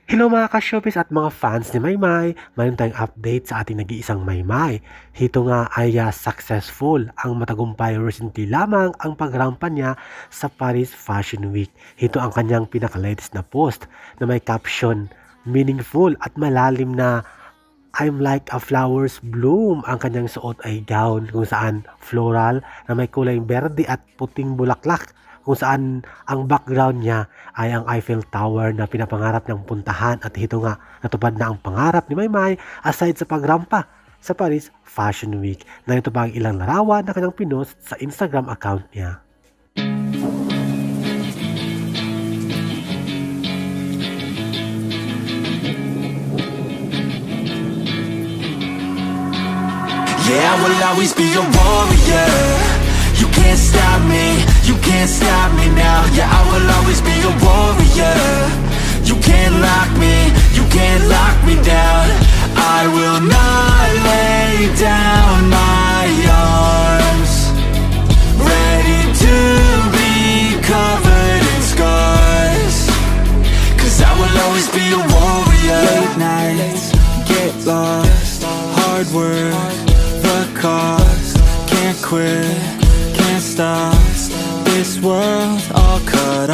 Hello mga ka-showbiz at mga fans ni Maymay. Mayroon tayong update sa ating nag-iisang Maymay. Ito nga ay successful ang matagumpay recently lamang ang pagrampa niya sa Paris Fashion Week. Ito ang kanyang pinaka-latest na post na may caption, meaningful at malalim na I'm like a flower's bloom. Ang kanyang suot ay gown kung saan floral na may kulay berde at puting bulaklak, kung saan ang background niya ay ang Eiffel Tower na pinapangarap niyang puntahan, at ito nga natupad na ang pangarap ni Maymay aside sa pagrampa sa Paris Fashion Week. Na ito pa ang ilang larawan na kanyang pinost sa Instagram account niya. Yeah, I will always be a warrior. You can't stop me, you can't stop me now. Yeah, I will always be a warrior. You can't lock me, you can't lock me down. I will not lay down my arms. Ready to be covered in scars, 'cause I will always be a warrior. Late nights, get lost, hard work, the cost. Can't quit, can't stop. This world all cut